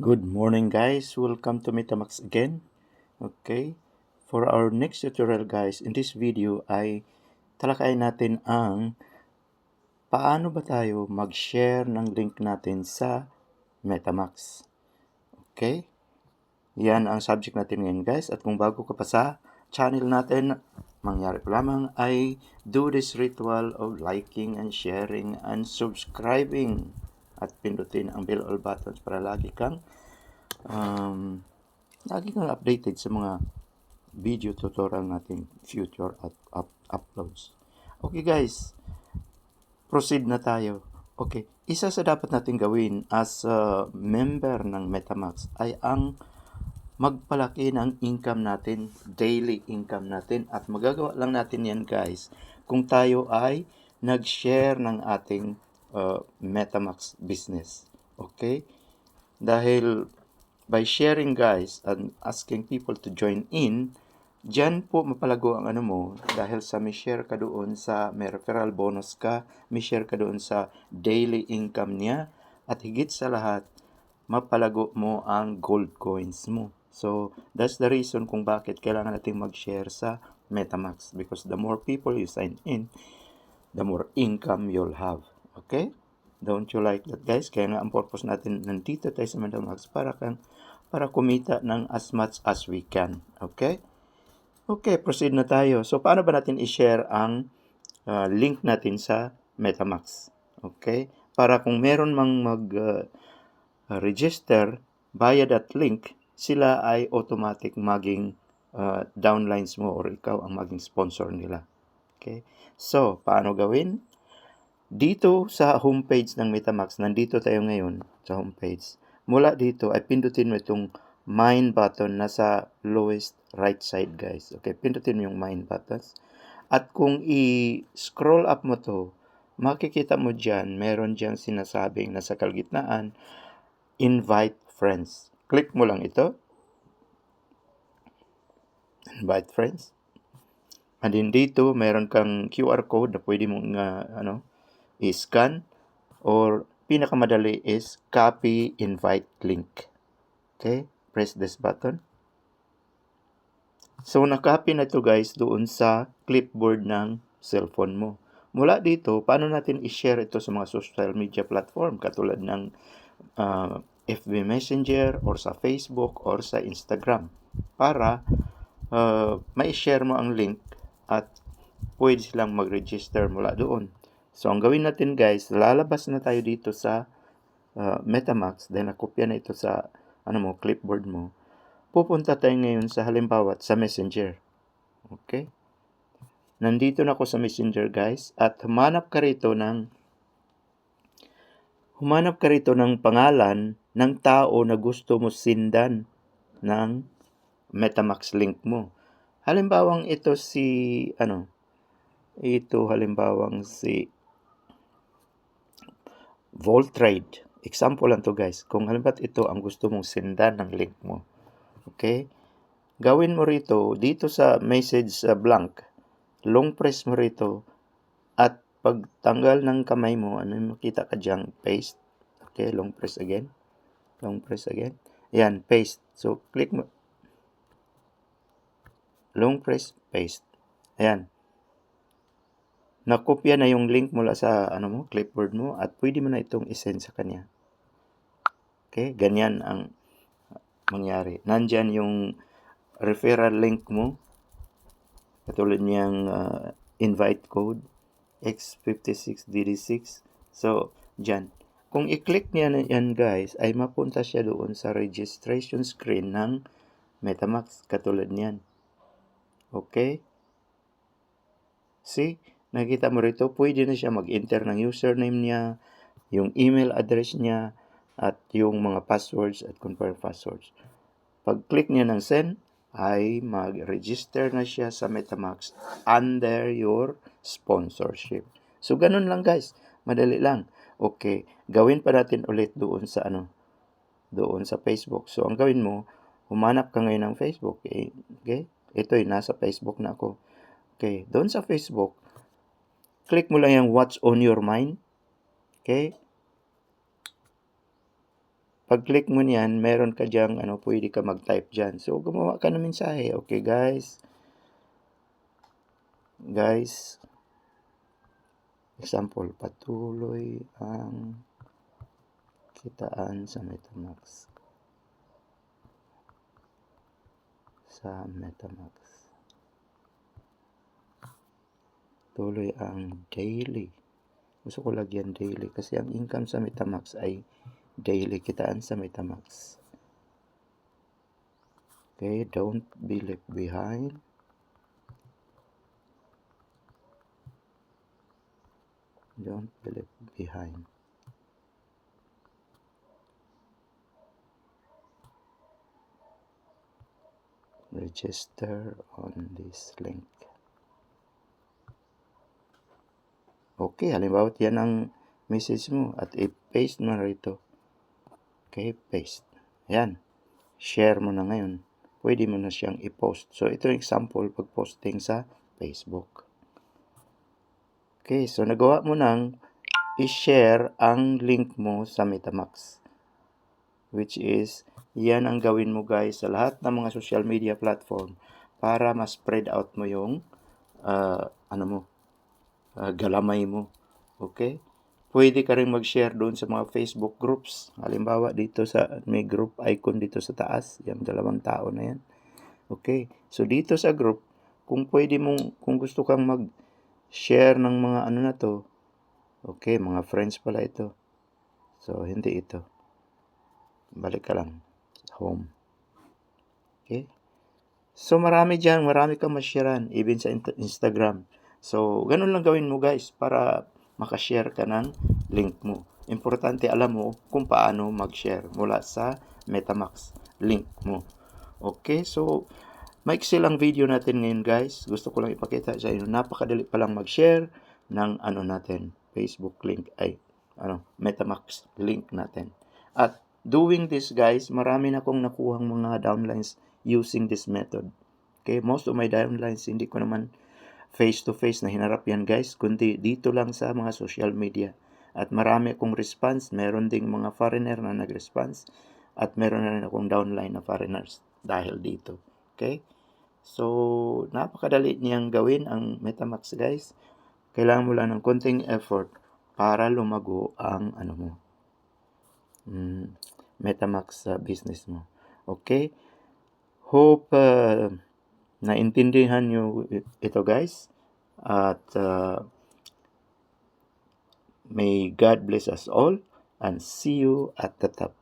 Good morning guys, welcome to Metamax again. Okay, for our next tutorial guys, in this video ay talakayin natin ang paano ba tayo mag-share ng link natin sa Metamax. Okay, yan ang subject natin ngayon guys, at kung bago ka pa sa channel natin, mangyari ko lamang ay do this ritual of liking and sharing and subscribing at pindutin ang bell all buttons para um, lagi kang updated sa mga video tutorial natin future at uploads. Okay guys, proceed na tayo. Okay, isa sa dapat natin gawin as a member ng Metamax ay ang magpalaki ng income natin, daily income natin, at magagawa lang natin yan guys kung tayo ay nag-share ng ating Metamax business. Okay? Dahil by sharing guys and asking people to join in, diyan po mapalago ang ano mo dahil sa may share ka doon sa may referral bonus ka, may share ka doon sa daily income niya, at higit sa lahat, mapalago mo ang gold coins mo. So, that's the reason kung bakit kailangan natin mag-share sa Metamax, because the more people you sign in, the more income you'll have. Okay? Don't you like that guys? Kaya nga ang purpose natin nandito tayo sa Metamax para kumita ng as much as we can. Okay? Okay, proceed na tayo. So, paano ba natin i-share ang link natin sa Metamax? Okay? Para kung meron mang mag-register via that link, sila ay automatic maging downlines mo or ikaw ang maging sponsor nila. Okay? So, paano gawin? Dito sa homepage ng Metamax, nandito tayo ngayon sa homepage. Mula dito ay pindutin mo itong mine button na sa lowest right side guys. Okay, pindutin mo yung mine buttons. At kung i-scroll up mo to, makikita mo dyan, meron dyan sinasabing nasa kalgitnaan, invite friends. Click mo lang ito. Invite friends. And then dito, meron kang QR code na pwede mong i-scan, or pinakamadali is copy invite link. Okay, press this button. So na-copy na ito guys doon sa clipboard ng cellphone mo. Mula dito, paano natin i-share ito sa mga social media platform katulad ng FB Messenger or sa Facebook or sa Instagram para ma-share mo ang link at pwede silang mag-register mula doon. So, ang gawin natin guys, lalabas na tayo dito sa Metamax, then nakopya na ito sa clipboard mo. Pupunta tayo ngayon sa halimbawa sa Messenger. Okay? Nandito na ako sa Messenger guys, at humanap ka rito ng pangalan ng tao na gusto mo sindan ng Metamax link mo. Halimbawang ito halimbawang si Voltrade. Example lang to guys. Kung halimbawa ito ang gusto mong sendan ng link mo. Okay? Gawin mo rito, dito sa message blank, long press mo rito, at pagtanggal ng kamay mo, makita ka dyan, paste. Okay, long press again. Long press again. Yan, paste. So, click mo. Long press, paste. Ayan. Nakopya na yung link mula sa clipboard mo, at pwede mo na itong isend sa kanya. Okay, ganyan ang mangyari. Nandyan yung referral link mo, katulad niyang invite code X56DD6. So, dyan. Kung i-click niya na yan guys, ay mapunta siya doon sa registration screen ng Metamax, katulad niyan. Okay? See? Nakita mo rito, pwede na siya mag-enter ng username niya, yung email address niya, at yung mga passwords at confirm passwords. Pag-click niya ng send, ay mag-register na siya sa Metamax under your sponsorship. So, ganun lang guys. Madali lang. Okay. Gawin pa natin ulit doon sa doon sa Facebook. So, ang gawin mo, humanap ka ngayon ng Facebook. Okay? Ito nasa Facebook na ako. Okay. Doon sa Facebook, click mo lang yung what's on your mind. Okay? Pag-click mo niyan, meron ka diyang pwede ka mag-type diyan. So gumawa ka ng mensahe. Okay, guys. Example, patuloy ang kitaan sa MetaMask. Tuloy ang daily. Gusto ko lagyan daily kasi ang income sa MetaMask ay daily kitaan sa MetaMask. Okay, don't be left behind. Don't be left behind. Register on this link. Okay, halimbawa yan ang message mo at i-paste mo rito. Okay, paste. Ayan. Share mo na ngayon. Pwede mo na siyang i-post. So, ito yung example pag-posting sa Facebook. Okay, so nagawa mo nang i-share ang link mo sa MetaMask. Which is, yan ang gawin mo guys sa lahat ng mga social media platform para ma-spread out mo yung galamay mo. Okay? Pwede ka rin mag-share doon sa mga Facebook groups. Halimbawa, dito may group icon dito sa taas. Yung 2 tao na yan. Okay? So, dito sa group, kung gusto kang mag-share ng mga na to, okay, mga friends pala ito. So, hindi ito. Balik ka lang. Home. Okay? So, marami kang ma-sharean, even sa Instagram. So, ganun lang gawin mo guys para makashare ka ng link mo. Importante alam mo kung paano mag-share mula sa MetaMask link mo. Okay, so maiksi lang video natin ngayon guys. Gusto ko lang ipakita sa inyo. Napakadali pa lang mag-share ng natin, Facebook link MetaMask link natin. At doing this guys, marami na akong nakuhang mga downlines using this method. Okay, most of my downlines hindi ko naman face-to-face na hinarap yan guys, kundi dito lang sa mga social media. At marami akong response, meron ding mga foreigner na nag-response, at meron na rin akong downline na foreigners dahil dito. Okay? So, napakadali niyang gawin ang MetaMask guys. Kailangan mo lang ng konting effort para lumago ang MetaMask sa business mo. Okay? Hope naintindihan nyo ito guys. At may God bless us all and see you at the top.